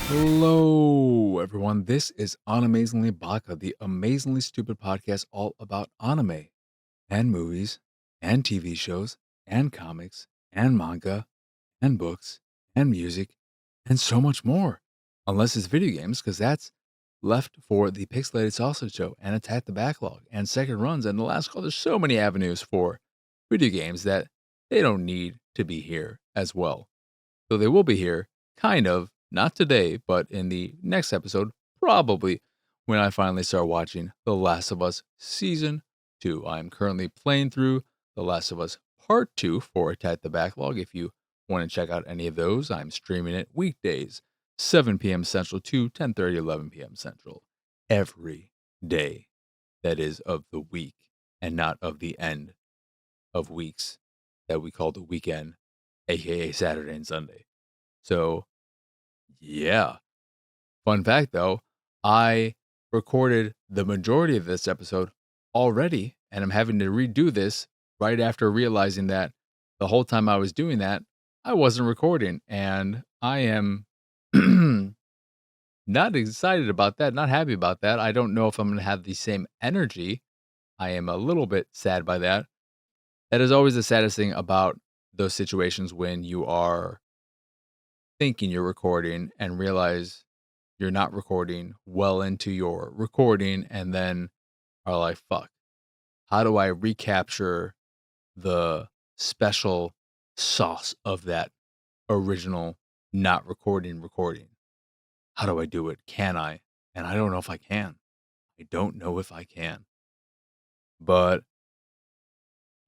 Hello, everyone. This is Animezingly Baka, the amazingly stupid podcast all about anime and movies and TV shows and comics and manga and books and music and so much more. Unless it's video games, because that's left for the Pixelated Sausage Show and Attack the Backlog and Second Runs and the Last Call. There's so many avenues for video games that they don't need to be here as well. So they will be here, kind of, not today, but in the next episode, probably when I finally start watching The Last of Us Season 2. I'm currently playing through The Last of Us Part 2 for Attack the Backlog. If you want to check out any of those, I'm streaming it weekdays, 7 p.m. Central to 10:30, 11 p.m. Central, every day that is of the week and not of the end of weeks that we call the weekend, aka Saturday and Sunday. So, yeah. Fun fact though, I recorded the majority of this episode already, and I'm having to redo this right after realizing that the whole time I was doing that, I wasn't recording. And I am not excited about that, not happy about that. I don't know if I'm going to have the same energy. I am a little bit sad by that. That is always the saddest thing about those situations when you are thinking you're recording and realize you're not recording well into your recording and then are like, fuck, how do I recapture the special sauce of that original not recording? How do I do it? Can I? And I don't know if I can. I don't know if I can. But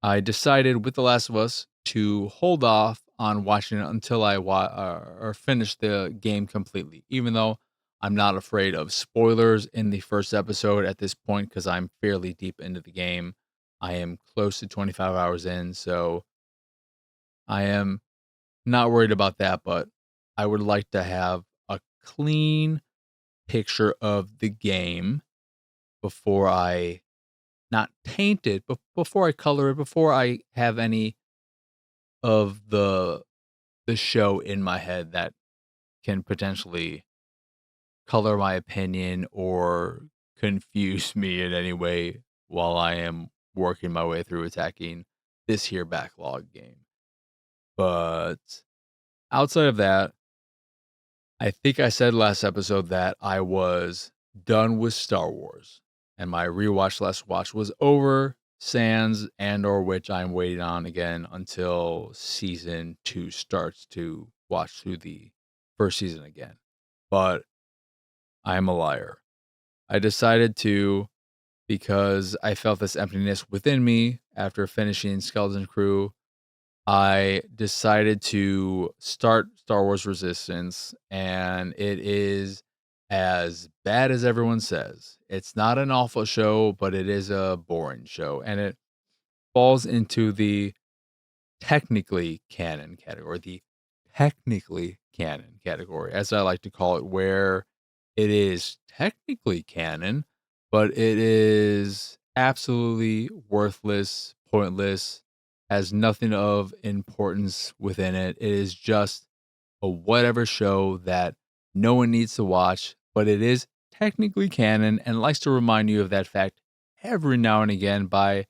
I decided with The Last of Us to hold off on watching it until I or finish the game completely, even though I'm not afraid of spoilers in the first episode at this point because I'm fairly deep into the game. I am close to 25 hours in, so I am not worried about that, but I would like to have a clean picture of the game before I not paint it, but before I color it, before I have any of the show in my head that can potentially color my opinion or confuse me in any way while I am working my way through attacking this here backlog game. But outside of that, I think I said last episode that I was done with Star Wars and my rewatch last watch was over. Sans and or which I'm waiting on again until season 2 starts to watch through the first season again. But I am a liar. I decided to because I felt this emptiness within me after finishing Skeleton Crew. I decided to start Star Wars Resistance, and it is as bad as everyone says. It's not an awful show, but it is a boring show, and it falls into the technically canon category, the technically canon category, as I like to call it, where it is technically canon, but it is absolutely worthless, pointless, has nothing of importance within it. It is just a whatever show that no one needs to watch, but it is technically canon and likes to remind you of that fact every now and again by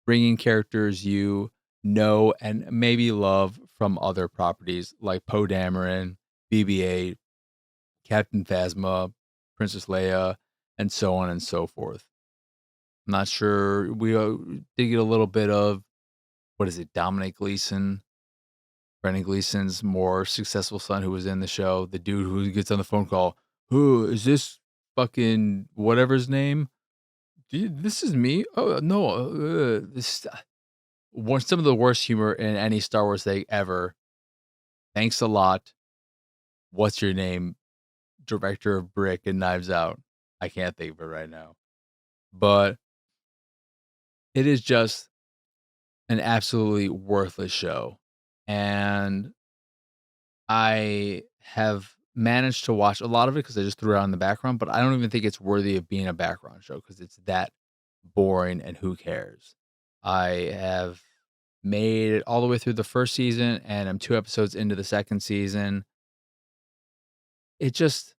bringing characters you know and maybe love from other properties like Poe Dameron, BB-8, Captain Phasma, Princess Leia, and so on and so forth. I'm not sure. We did get a little bit of what is it, Dominic Gleason, Brendan Gleason's more successful son who was in the show, the dude who gets on the phone call. Who is this fucking whatever his name? This is me. Oh no, this some of the worst humor in any Star Wars thing ever. Thanks a lot. What's your name? Director of Brick and Knives Out. I can't think of it right now. But it is just an absolutely worthless show. And I have managed to watch a lot of it because I just threw it on in the background, but I don't even think it's worthy of being a background show because it's that boring and who cares. I have made it all the way through the first season and I'm 2 episodes into the second season. it just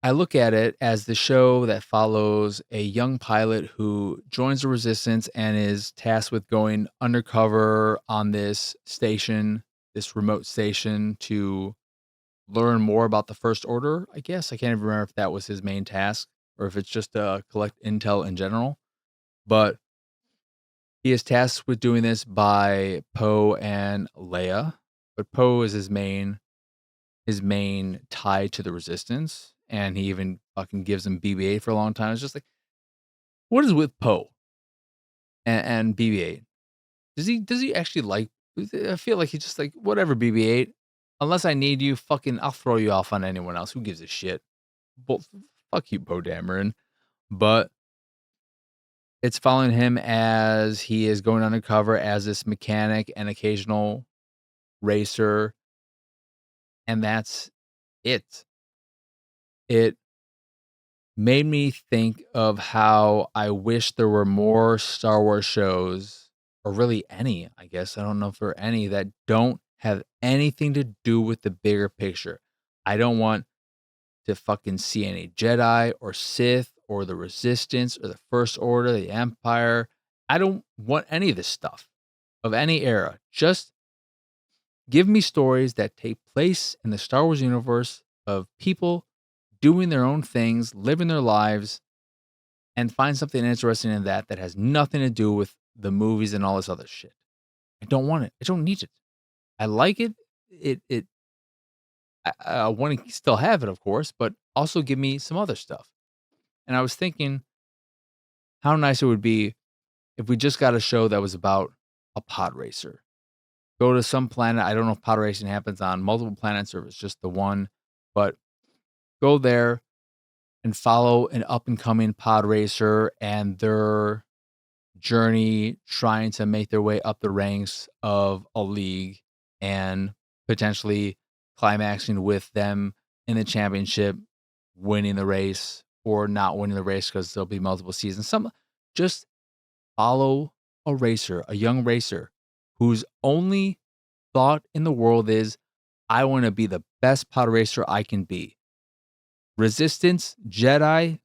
I look at it as the show that follows a young pilot who joins the resistance and is tasked with going undercover on this station, this remote station to learn more about the First Order, I guess. I can't even remember if that was his main task or if it's just to collect intel in general. But he is tasked with doing this by Poe and Leia. But Poe is his main tie to the resistance, and he even fucking gives him BB-8 for a long time. It's just like, what is with Poe and BB-8? Does he actually like? I feel like he's just like, whatever, BB-8. Unless I need you, fucking, I'll throw you off on anyone else. Who gives a shit? Well, fuck you, Poe Dameron. But it's following him as he is going undercover as this mechanic and occasional racer, and that's it. It made me think of how I wish there were more Star Wars shows, or really any, I guess. I don't know if there are any that don't have anything to do with the bigger picture. I don't want to fucking see any Jedi or Sith or the Resistance or the First Order, the Empire. I don't want any of this stuff of any era. Just give me stories that take place in the Star Wars universe of people doing their own things, living their lives, and find something interesting in that that has nothing to do with the movies and all this other shit. I don't want it. I don't need it. I like it. I want to still have it, of course, but also give me some other stuff. And I was thinking how nice it would be if we just got a show that was about a pod racer. Go to some planet. I don't know if pod racing happens on multiple planets or if it's just the one, but go there and follow an up and coming pod racer and their journey trying to make their way up the ranks of a league and potentially climaxing with them in the championship, winning the race or not winning the race because there'll be multiple seasons. Some just follow a racer, a young racer whose only thought in the world is, I want to be the best pod racer I can be. Resistance, Jedi,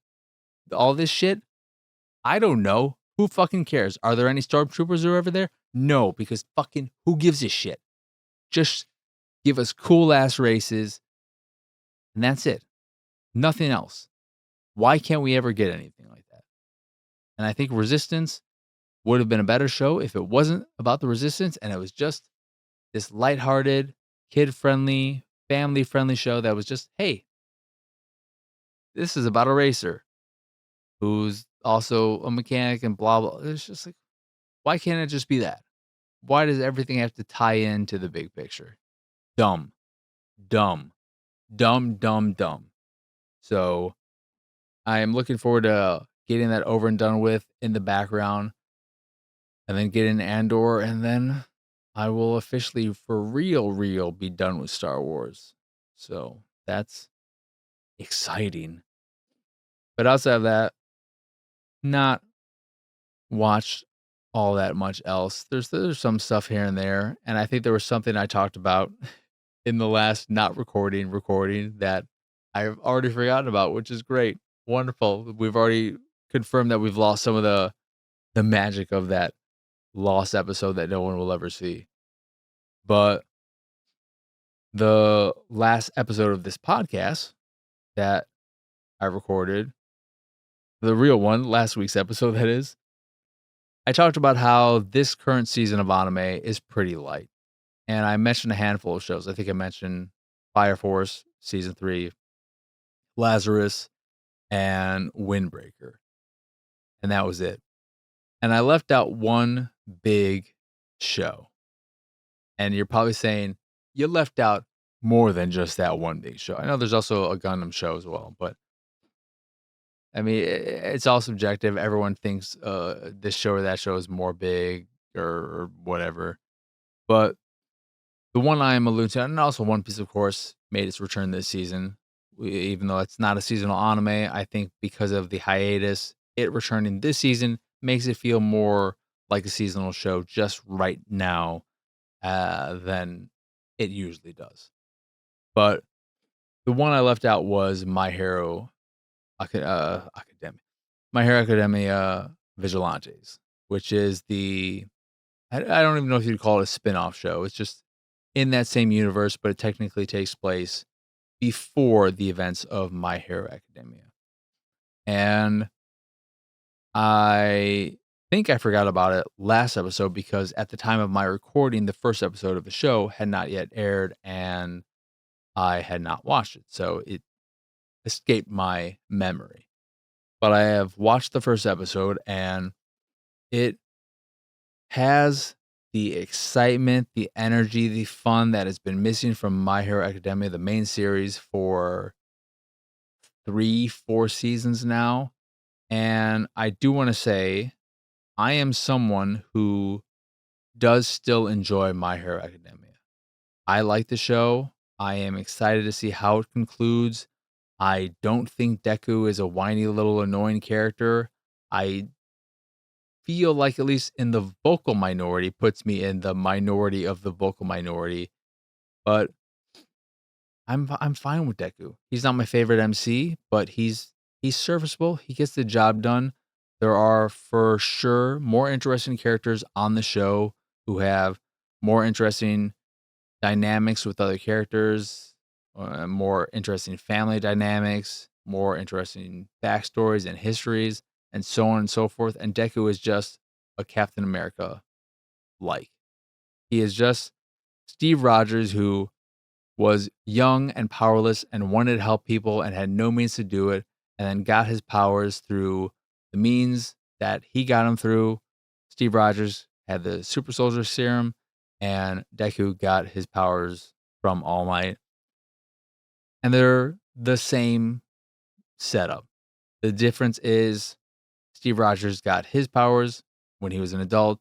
all this shit, I don't know. Who fucking cares? Are there any stormtroopers who are over there? No, because fucking who gives a shit? Just give us cool ass races and that's it. Nothing else. Why can't we ever get anything like that? And I think Resistance would have been a better show if it wasn't about the Resistance and it was just this lighthearted, kid-friendly, family-friendly show that was just, hey, this is about a racer who's also a mechanic and blah, blah. It's just like, why can't it just be that? Why does everything have to tie into the big picture? Dumb, dumb, dumb, dumb, dumb. So I am looking forward to getting that over and done with in the background and then getting Andor. And then I will officially, for real, be done with Star Wars. So that's exciting. But outside of that, not watched all that much else. There's some stuff here and there, and I think there was something I talked about in the last not recording that I've already forgotten about, which is great. Wonderful. We've already confirmed that we've lost some of the magic of that lost episode that no one will ever see. But the last episode of this podcast that I recorded, the real one, last week's episode that is, I talked about how this current season of anime is pretty light. And I mentioned a handful of shows. I think I mentioned Fire Force season 3, Lazarus, and Windbreaker. And that was it. And I left out one big show. And you're probably saying, you left out more than just that one big show. I know there's also a Gundam show as well, but I mean, it's all subjective. Everyone thinks this show or that show is more big or whatever. But the one I am alluding to, and also One Piece, of course, made its return this season. Even though it's not a seasonal anime, I think because of the hiatus, it returning this season makes it feel more like a seasonal show just right now than it usually does. But The one I left out was Academia. My Hero Academia Vigilantes, which is I don't even know if you'd call it a spin-off show. It's just in that same universe, but it technically takes place before the events of My Hero Academia. And I think I forgot about it last episode because at the time of my recording, the first episode of the show had not yet aired and I had not watched it. So it escaped my memory. But I have watched the first episode and it has the excitement, the energy, the fun that has been missing from My Hero Academia, the main series, for 3, 4 seasons now. And I do want to say I am someone who does still enjoy My Hero Academia. I like the show. I am excited to see how it concludes. I don't think Deku is a whiny little annoying character. I feel like, at least in the vocal minority, puts me in the minority of the vocal minority, but I'm fine with Deku. He's not my favorite MC, but he's serviceable. He gets the job done. There are for sure more interesting characters on the show who have more interesting dynamics with other characters, more interesting family dynamics, more interesting backstories and histories, and so on and so forth. And Deku is just a Captain America like. He is just Steve Rogers who was young and powerless and wanted to help people and had no means to do it, and then got his powers through the means that he got him through. Steve Rogers had the super soldier serum, and Deku got his powers from All Might. And they're the same setup. The difference is Steve Rogers got his powers when he was an adult,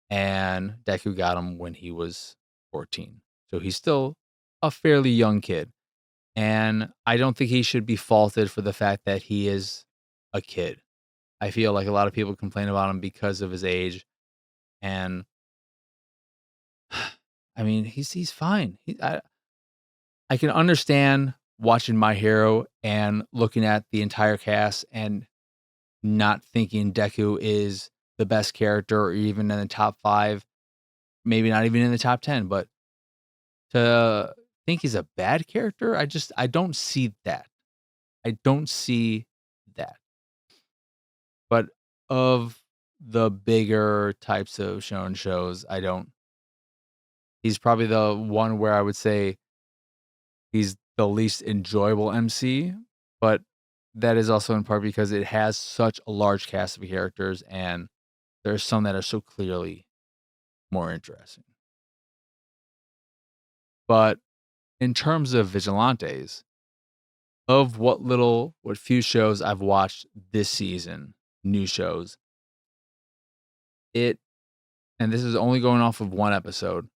and Deku got them when he was 14. So he's still a fairly young kid. And I don't think he should be faulted for the fact that he is a kid. I feel like a lot of people complain about him because of his age. And I mean, he's fine. I can understand watching My Hero and looking at the entire cast and not thinking Deku is the best character or even in the top 5, maybe not even in the top 10, but to think he's a bad character, I don't see that. I don't see that. But of the bigger types of shonen shows, I don't he's probably the one where I would say he's the least enjoyable MC, but that is also in part because it has such a large cast of characters and there's some that are so clearly more interesting. But in terms of Vigilantes, of what few shows I've watched this season, new shows, it and this is only going off of one episode,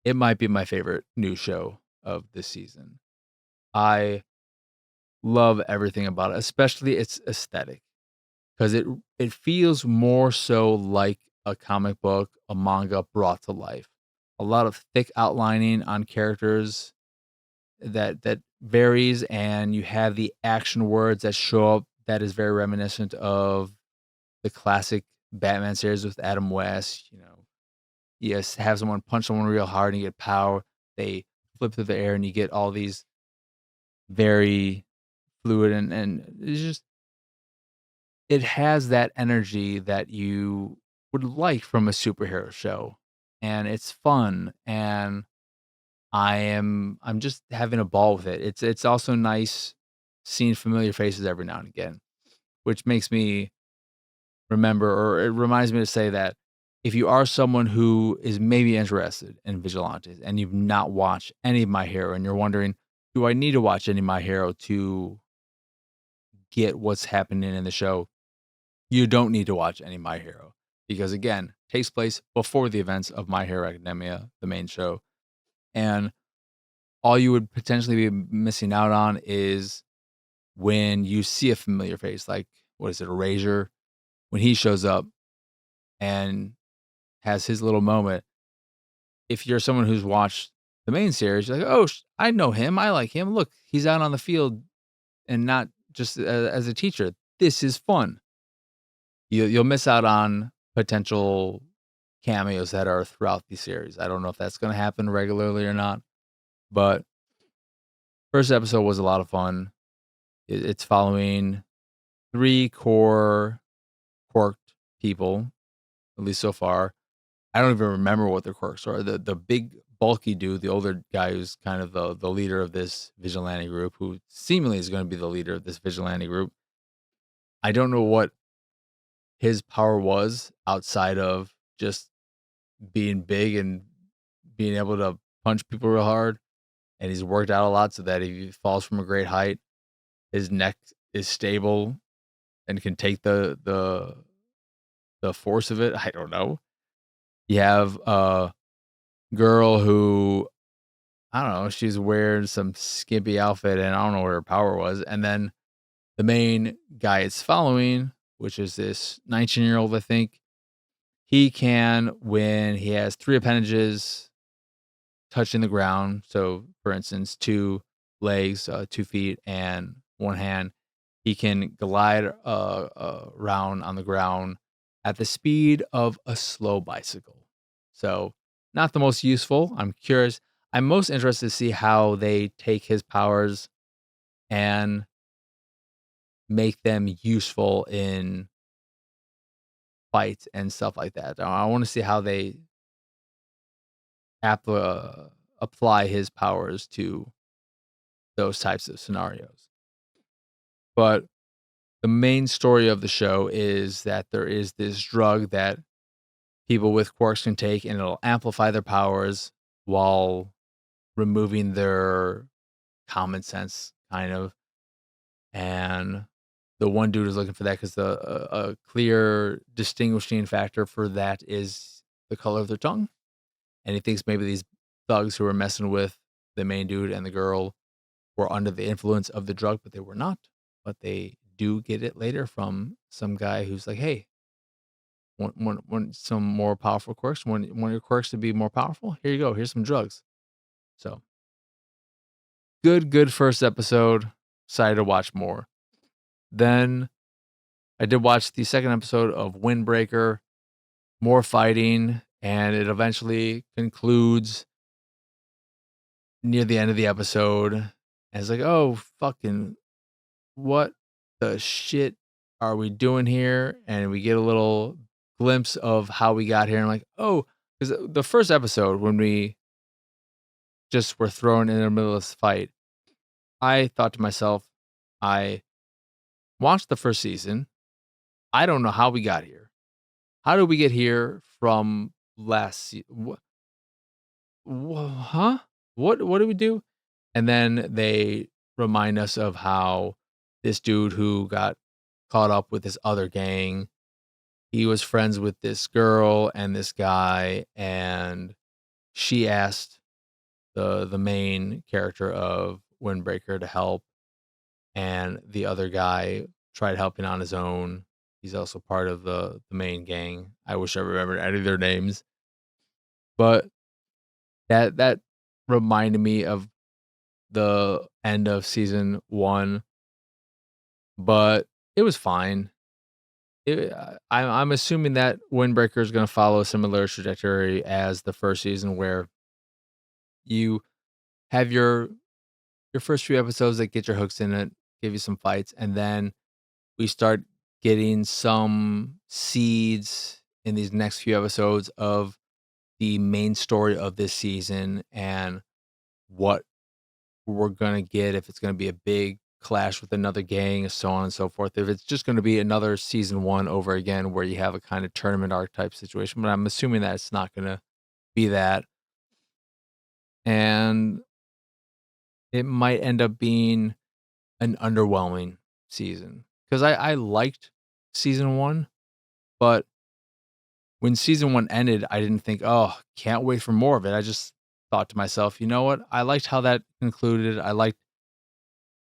it might be my favorite new show of this season. I love everything about it, especially its aesthetic, because it feels more so like a comic book, a manga brought to life. A lot of thick outlining on characters that varies, and you have the action words that show up that is very reminiscent of the classic Batman series with Adam West. Yes, have someone punch someone real hard and you get power. They flip through the air and you get all these very fluid and it's just it has that energy that you would like from a superhero show. And it's fun and I'm just having a ball with it. It's also nice seeing familiar faces every now and again, which makes me remember, or it reminds me to say that if you are someone who is maybe interested in Vigilantes and you've not watched any of My Hero and you're wondering, do I need to watch any of My Hero to get what's happening in the show? You don't need to watch any My Hero because again, takes place before the events of My Hero Academia, the main show. And all you would potentially be missing out on is when you see a familiar face, like what is it, Erasure, when he shows up and has his little moment. If you're someone who's watched the main series, you're like, "Oh, I know him. I like him. Look, he's out on the field and not just as a teacher. This is fun." You'll miss out on potential cameos that are throughout the series. I don't know if that's gonna happen regularly or not, but first episode was a lot of fun. It's following 3 core quirked people, at least so far. I don't even remember what their quirks are. The big bulky dude, the older guy who's kind of the leader of this vigilante group, who seemingly is gonna be the leader of this vigilante group. I don't know what his power was outside of just being big and being able to punch people real hard, and he's worked out a lot so that if he falls from a great height, his neck is stable and can take the force of it. I don't know. You have a girl who, I don't know, she's wearing some skimpy outfit, and I don't know what her power was, and then the main guy it's following, which is this 19-year-old, I think, he can, when he has 3 appendages touching the ground. So, for instance, 2 legs, 2 feet, and 1 hand. He can glide around on the ground at the speed of a slow bicycle. So, not the most useful. I'm curious. I'm most interested to see how they take his powers and make them useful in fights and stuff like that. I want to see how they app, apply his powers to those types of scenarios. But the main story of the show is that there is this drug that people with quirks can take, and it'll amplify their powers while removing their common sense, kind of. And the one dude is looking for that because a clear distinguishing factor for that is the color of their tongue. And he thinks maybe these thugs who are messing with the main dude and the girl were under the influence of the drug, but they were not. But they do get it later from some guy who's like, "Hey, want some more powerful quirks? Want your quirks to be more powerful? Here you go. Here's some drugs." So good first episode. Excited to watch more. Then I did watch the second episode of Windbreaker. More fighting, and it eventually concludes near the end of the episode. And it's like, oh, fucking, what the shit are we doing here? And we get a little glimpse of how we got here. And I'm like, oh, because the first episode, when we just were thrown in the middle of this fight, I thought to myself, I watched the first season. I don't know how we got here. How did we get here from last season? Huh? What did we do? And then they remind us of how this dude who got caught up with this other gang, he was friends with this girl and this guy, and she asked the main character of Windbreaker to help, and the other guy tried helping on his own. He's also part of the main gang. I wish I remembered any of their names, but that reminded me of the end of season 1, but it was fine. I'm assuming that Windbreaker is gonna follow a similar trajectory as the first season, where you have your first few episodes that get your hooks in it, give you some fights, and then we start getting some seeds in these next few episodes of the main story of this season and what we're gonna get, if it's gonna be a big clash with another gang, so on and so forth. If it's just gonna be another season 1 over again where you have a kind of tournament arc type situation, but I'm assuming that it's not gonna be that. And it might end up being an underwhelming season. Because I liked season 1, but when season 1 ended, I didn't think, "Oh, can't wait for more of it." I just thought to myself, "You know what? I liked how that concluded. I liked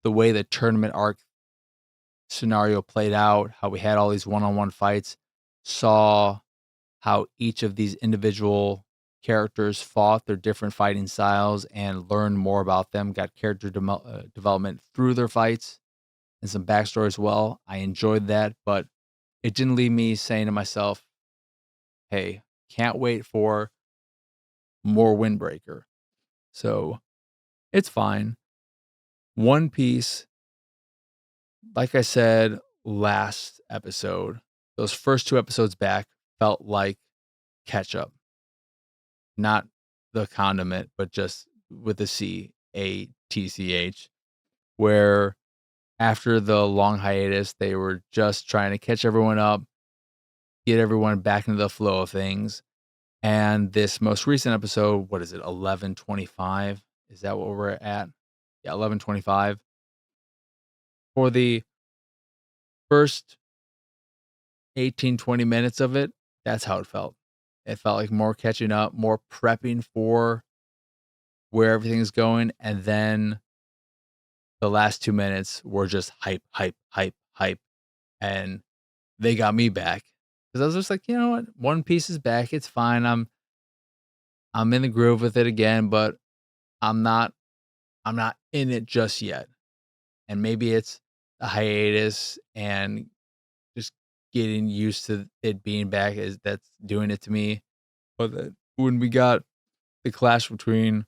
the way the tournament arc scenario played out, how we had all these one-on-one fights, saw how each of these individual characters fought, their different fighting styles, and learn more about them. Got character development through their fights and some backstory as well. I enjoyed that, but it didn't leave me saying to myself, "Hey, can't wait for more Windbreaker." So it's fine. One Piece, like I said last episode, those first two episodes back felt like ketchup, not the condiment, but just with a C, ATCH, where after the long hiatus, they were just trying to catch everyone up, get everyone back into the flow of things. And this most recent episode, what is it, 11:25? Is that what we're at? Yeah, 11:25. For the first 18-20 minutes of it, that's how it felt. It felt like more catching up, more prepping for where everything's going, and then the last 2 minutes were just hype, hype, hype, hype, and they got me back because I was just like, "You know what? One Piece is back, it's fine, I'm in the groove with it again, but I'm not I'm not in it just yet." And maybe it's a hiatus and just getting used to it being back is that's doing it to me. But then when we got the clash between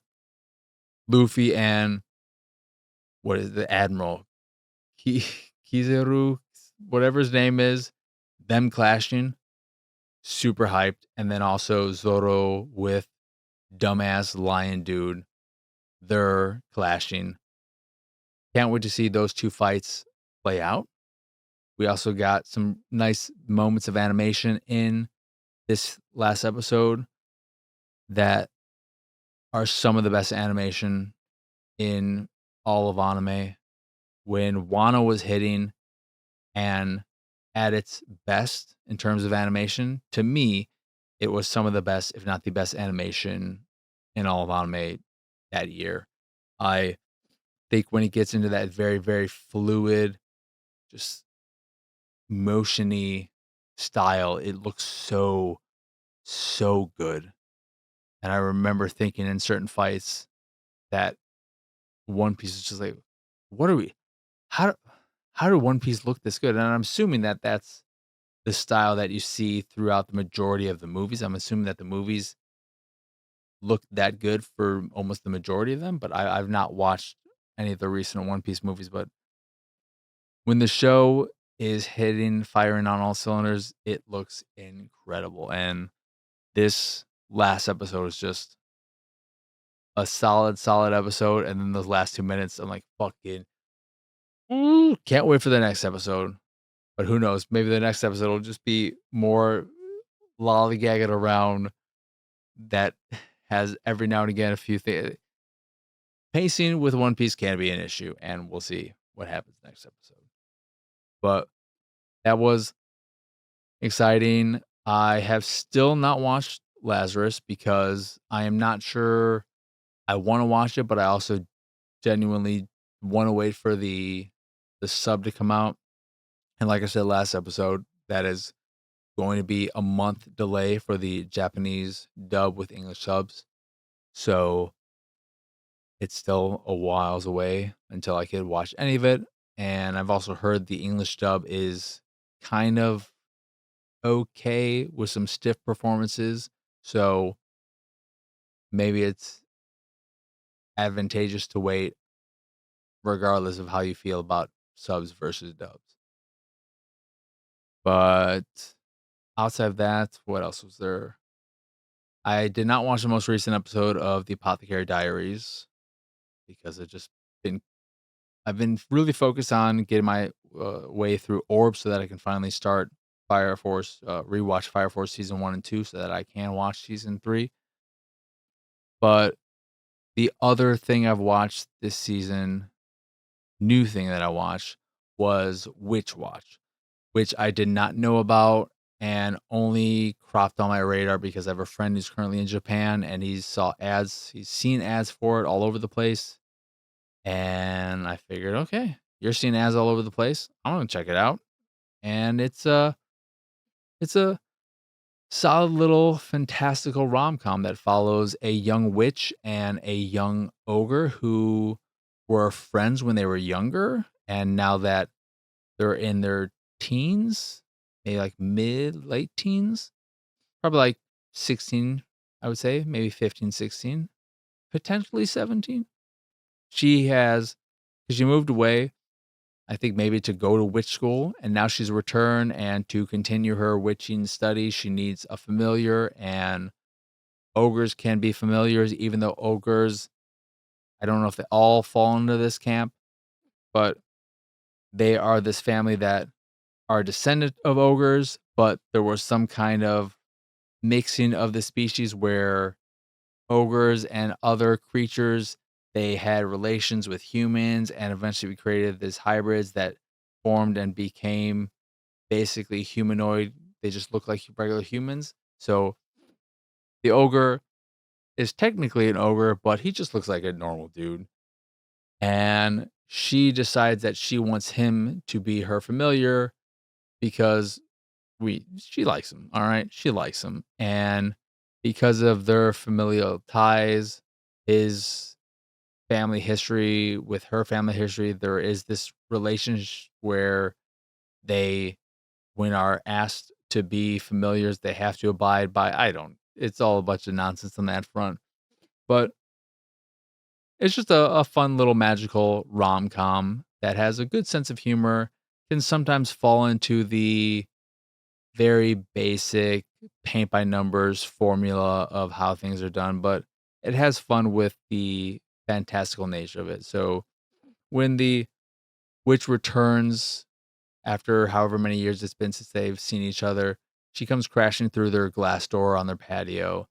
Luffy and what is the Admiral Ki Kizaru, whatever his name is, them clashing, super hyped, and then also Zoro with dumbass lion dude, they're clashing. Can't wait to see those 2 fights play out. We also got some nice moments of animation in this last episode that are some of the best animation in all of anime. When Wano was hitting and at its best in terms of animation, to me, it was some of the best, if not the best animation in all of anime that year. I think when he gets into that very, very fluid, just motiony style, it looks so, so good. And I remember thinking in certain fights that One Piece is just like, what are we? How how did One Piece look this good? And I'm assuming that that's the style that you see throughout the majority of the movies. I'm assuming that the movies look that good for almost the majority of them, but I've not watched any of the recent One Piece movies. But when the show is hitting, firing on all cylinders, it looks incredible. And this last episode is just a solid, solid episode. And then those last 2 minutes, I'm like, fucking, can't wait for the next episode. But who knows? Maybe the next episode will just be more lollygagging around that has every now and again a few things. Pacing with One Piece can be an issue, and we'll see what happens next episode. But that was exciting. I have still not watched Lazarus because I am not sure I want to watch it, but I also genuinely want to wait for the sub to come out. And like I said last episode, that is going to be a month delay for the Japanese dub with English subs. So it's still a whiles away until I could watch any of it. And I've also heard the English dub is kind of okay with some stiff performances. So maybe it's advantageous to wait regardless of how you feel about subs versus dubs. But outside of that, what else was there? I did not watch the most recent episode of The Apothecary Diaries because been I've been really focused on getting my way through Orb so that I can finally start Fire Force, rewatch Fire Force season 1 and 2 so that I can watch season 3. But the other thing I've watched this season, new thing that I watched, was Witch Watch, which I did not know about and only cropped on my radar because I have a friend who's currently in Japan and he's seen ads for it all over the place. And I figured, okay, you're seeing ads all over the place. I'm gonna check it out. And it's a solid little fantastical rom-com that follows a young witch and a young ogre who were friends when they were younger, and now that they're in their teens, maybe like mid, late teens, probably like 16, I would say, maybe 15, 16, potentially 17. She has 'cause she moved away, I think maybe to go to witch school, and now she's returned, and to continue her witching studies, she needs a familiar, and ogres can be familiars, even though ogres, I don't know if they all fall into this camp, but they are this family that are a descendant of ogres, but there was some kind of mixing of the species where ogres and other creatures, they had relations with humans, and eventually we created these hybrids that formed and became basically humanoid. They just look like regular humans. So the ogre is technically an ogre, but he just looks like a normal dude. And she decides that she wants him to be her familiar because we she likes him. All right. She likes him. And because of their familial ties, his family history with her family history, there is this relationship where they, when are asked to be familiars, they have to abide by. I don't. It's all a bunch of nonsense on that front, but it's just a fun little magical rom com that has a good sense of humor. Can sometimes fall into the very basic paint by numbers formula of how things are done, but it has fun with the fantastical nature of it. So when the witch returns after however many years it's been since they've seen each other, she comes crashing through their glass door on their patio.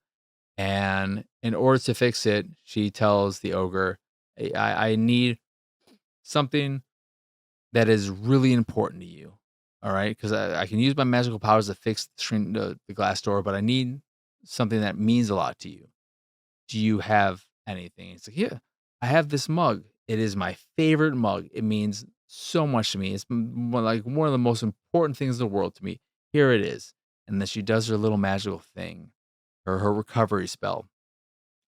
And in order to fix it, she tells the ogre, I need something that is really important to you. All right. Because I can use my magical powers to fix the glass door, but I need something that means a lot to you. Do you have anything? It's like, yeah, I have this mug. It is my favorite mug. It means so much to me. It's like one of the most important things in the world to me. Here it is. And then she does her little magical thing, or her recovery spell,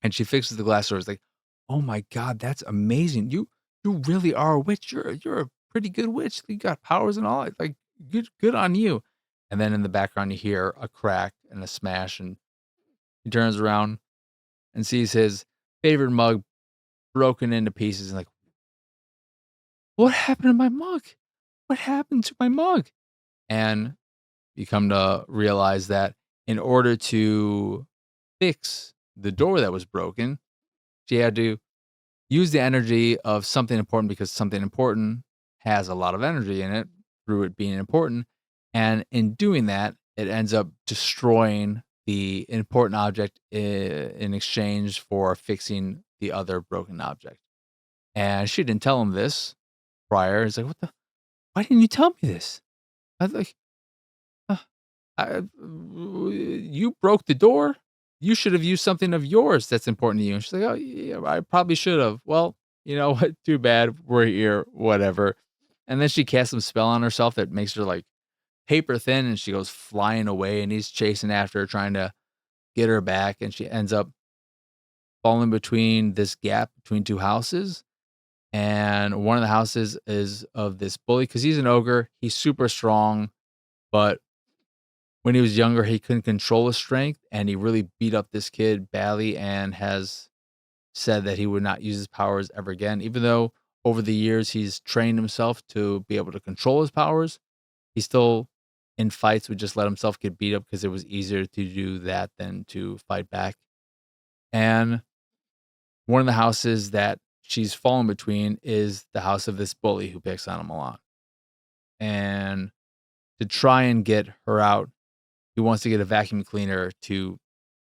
and she fixes the glass door. It's like, oh my god, that's amazing. You really are a witch. You're a pretty good witch. You got powers and all. Like good on you. And then in the background, you hear a crack and a smash, and he turns around and sees his favorite mug broken into pieces and like, "What happened to my mug? What happened to my mug?" And you come to realize that in order to fix the door that was broken, she had to use the energy of something important because something important has a lot of energy in it through it being important. And in doing that, it ends up destroying the important object in exchange for fixing the other broken object. And she didn't tell him this prior. He's like, "What the? Why didn't you tell me this?" I was like, "Uh, you broke the door. You should have used something of yours that's important to you." And she's like, "Oh, yeah, I probably should have." Well, you know what? Too bad. We're here. Whatever. And then she casts some spell on herself that makes her like paper thin, and she goes flying away. And he's chasing after her, trying to get her back. And she ends up falling between this gap between two houses. And one of the houses is of this bully because he's an ogre. He's super strong, but when he was younger, he couldn't control his strength, and he really beat up this kid badly and has said that he would not use his powers ever again. Even though over the years he's trained himself to be able to control his powers, he still in fights would just let himself get beat up because it was easier to do that than to fight back. And one of the houses that she's fallen between is the house of this bully who picks on him a lot. And to try and get her out, he wants to get a vacuum cleaner to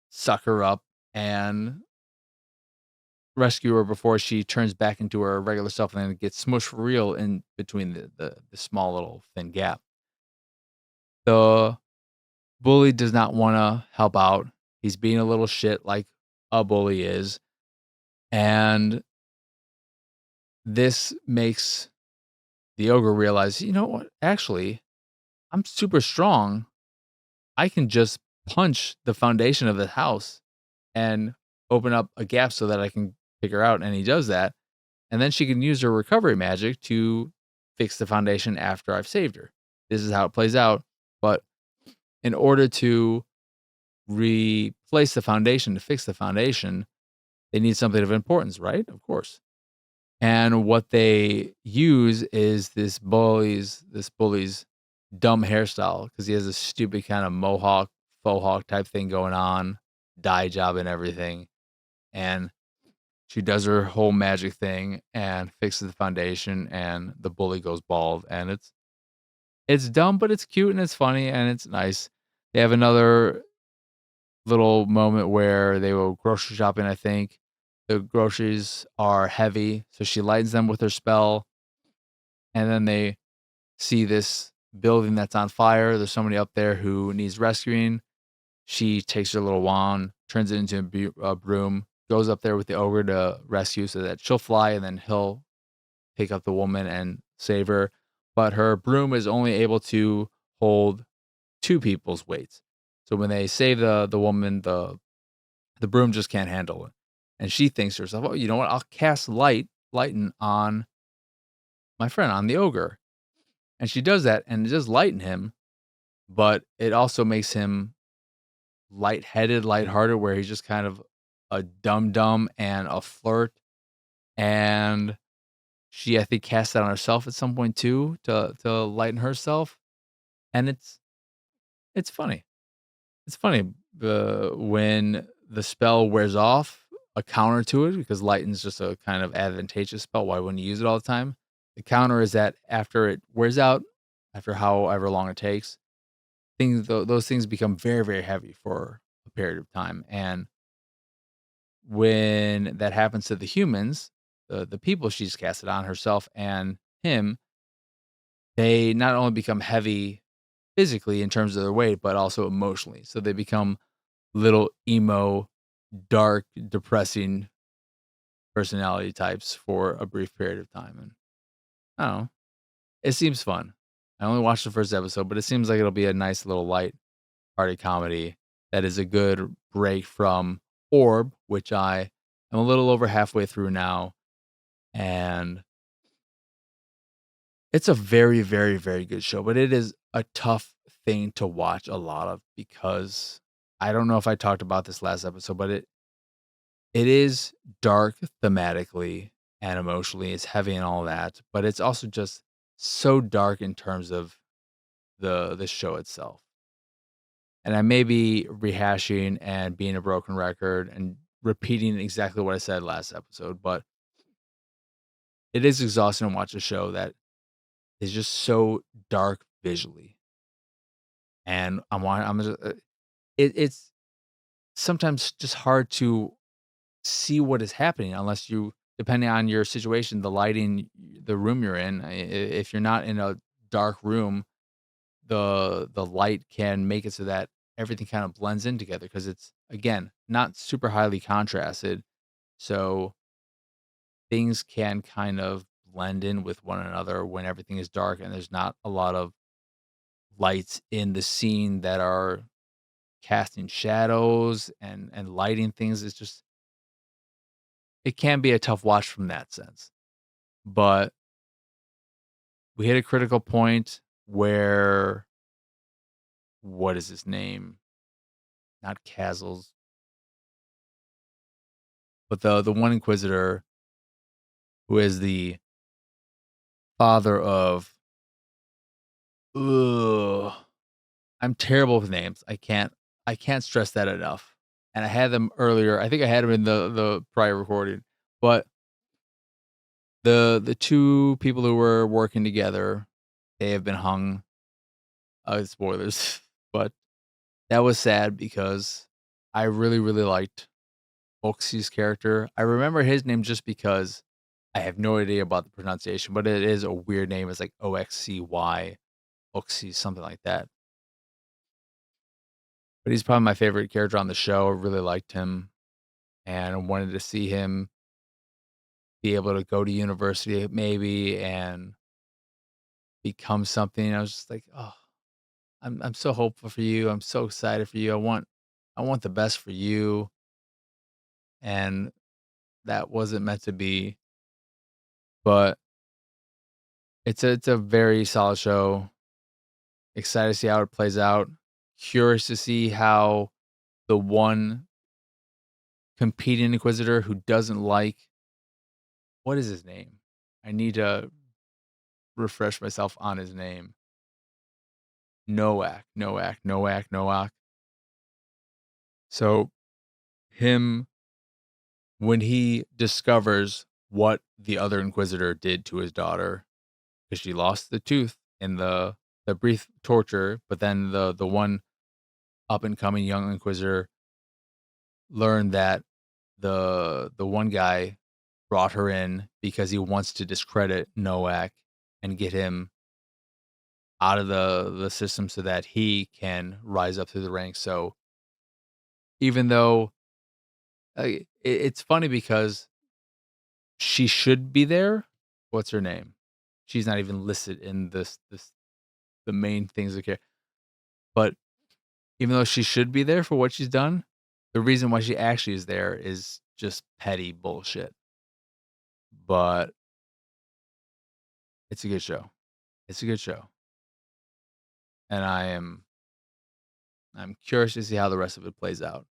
suck her up and rescue her before she turns back into her regular self and then gets smushed for real in between the small little thin gap. The bully does not want to help out. He's being a little shit like a bully is. And this makes the ogre realize, you know what? Actually, I'm super strong. I can just punch the foundation of the house and open up a gap so that I can pick her out, and he does that, and then she can use her recovery magic to fix the foundation after I've saved her. This is how it plays out, but in order to replace the foundation, to fix the foundation, they need something of importance, right? Of course. And what they use is this bully's dumb hairstyle because he has a stupid kind of mohawk, faux hawk type thing going on, dye job and everything. And she does her whole magic thing and fixes the foundation, and the bully goes bald. And it's dumb, but it's cute and it's funny and it's nice. They have another little moment where they go grocery shopping, I think. The groceries are heavy, so she lightens them with her spell, and then they see this building that's on fire. There's somebody up there who needs rescuing. She takes her little wand, turns it into a broom, goes up there with the ogre to rescue so that she'll fly and then he'll pick up the woman and save her. But her broom is only able to hold two people's weights. So when they save the woman, the broom just can't handle it. And she thinks to herself, "Oh, you know what? I'll cast lighten on my friend, on the ogre." And she does that, and it does lighten him, but it also makes him lightheaded, lighthearted, where he's just kind of a dum-dum and a flirt. And she, I think, casts that on herself at some point too to lighten herself. And it's funny. It's funny, when the spell wears off, a counter to it, because Lighten's just a kind of advantageous spell, why wouldn't you use it all the time? The counter is that after it wears out, after however long it takes, those things become very, very heavy for a period of time, and when that happens to the humans, the people she's casted on, herself and him, they not only become heavy physically in terms of their weight, but also emotionally, so they become little emo, dark, depressing personality types for a brief period of time, and I don't know, it seems fun. I only watched the first episode, but it seems like it'll be a nice little light party comedy that is a good break from Orb, which I am a little over halfway through now, and it's a very, very, very good show, but it is a tough thing to watch a lot of because I don't know if I talked about this last episode, but it is dark thematically and emotionally, it's heavy and all that, but it's also just so dark in terms of the show itself. And I may be rehashing and being a broken record and repeating exactly what I said last episode, but it is exhausting to watch a show that is just so dark visually. And I'm just, it's sometimes just hard to see what is happening unless you depending on your situation, the lighting, the room you're in. If you're not in a dark room, the light can make it so that everything kind of blends in together because it's again not super highly contrasted. So things can kind of blend in with one another when everything is dark and there's not a lot of lights in the scene that are casting shadows and lighting things. It's just it can be a tough watch from that sense. But we hit a critical point where what is his name? Not Castles, but the one Inquisitor who is the father of ugh, I'm terrible with names. I can't stress that enough. And I had them earlier. I think I had them in the prior recording. But the two people who were working together, they have been hung. Spoilers, but that was sad because I really, really liked Oxy's character. I remember his name just because I have no idea about the pronunciation, but it is a weird name. It's like Oxcy, Oxy, something like that. But he's probably my favorite character on the show. I really liked him and I wanted to see him be able to go to university maybe and become something. I was just like, oh, I'm so hopeful for you. I'm so excited for you. I want the best for you, and that wasn't meant to be, but it's a very solid show. Excited to see how it plays out. Curious to see how the one competing inquisitor who doesn't like what is his name? I need to refresh myself on his name. Noak. So him when he discovers what the other inquisitor did to his daughter, because she lost the tooth in the brief torture, but then the one up and coming young inquisitor learned that the one guy brought her in because he wants to discredit Noak and get him out of the system so that he can rise up through the ranks. So even though it's funny because she should be there. What's her name? She's not even listed in this the main things of care. But even though she should be there for what she's done, the reason why she actually is there is just petty bullshit. But it's a good show. It's a good show. And I'm curious to see how the rest of it plays out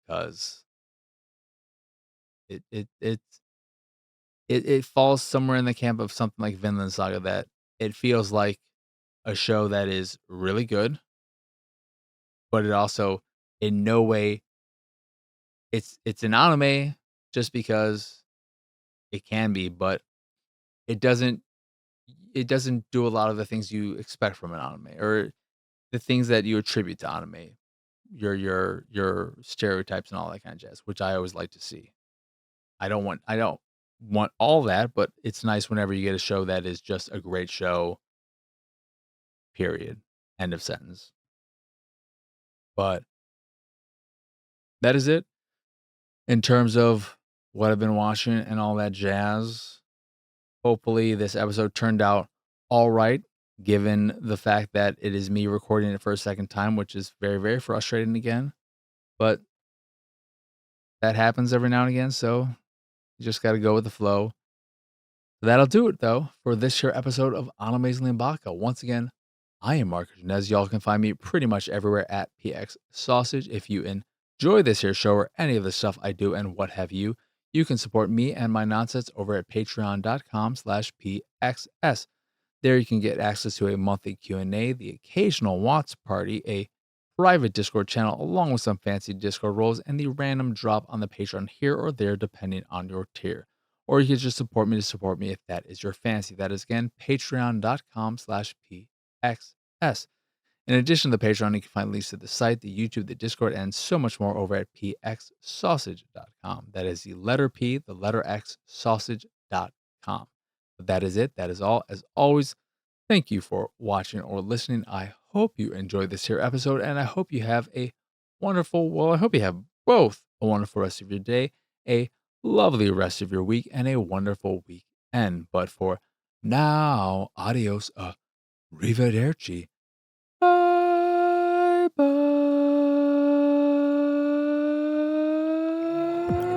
because it it it's it falls somewhere in the camp of something like Vinland Saga that it feels like a show that is really good, but it also in no way it's an anime just because it can be, but it doesn't it doesn't do a lot of the things you expect from an anime or the things that you attribute to anime. Your stereotypes and all that kind of jazz, which I always like to see. I don't want all that, but it's nice whenever you get a show that is just a great show, period. End of sentence. But that is it in terms of what I've been watching and all that jazz. Hopefully, this episode turned out all right, given the fact that it is me recording it for a second time, which is very, very frustrating again. But that happens every now and again, so you just got to go with the flow. That'll do it, though, for this here episode of Animezingly Baka. Once again, I am Marcus, and as y'all can find me pretty much everywhere at PX Sausage. If you enjoy this here show or any of the stuff I do and what have you, you can support me and my nonsense over at patreon.com/PXS. There you can get access to a monthly Q&A, the occasional Watts party, a private Discord channel, along with some fancy Discord roles, and the random drop on the Patreon here or there, depending on your tier. Or you can just support me to support me if that is your fancy. That is, again, patreon.com/PXS. In addition to the Patreon, you can find links to the site, the YouTube, the Discord, and so much more over at pxsausage.com. That is the letter P, the letter X, sausage.com. But that is it. That is all. As always, thank you for watching or listening. I hope you enjoyed this here episode, and I hope you have a wonderful, I hope you have both a wonderful rest of your day, a lovely rest of your week, and a wonderful weekend. But for now, adios, arrivederci. Bye It's bye.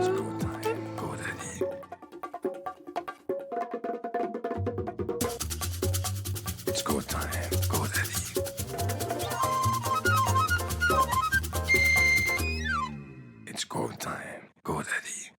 go time, go daddy. It's go time, go daddy. It's go time, go daddy.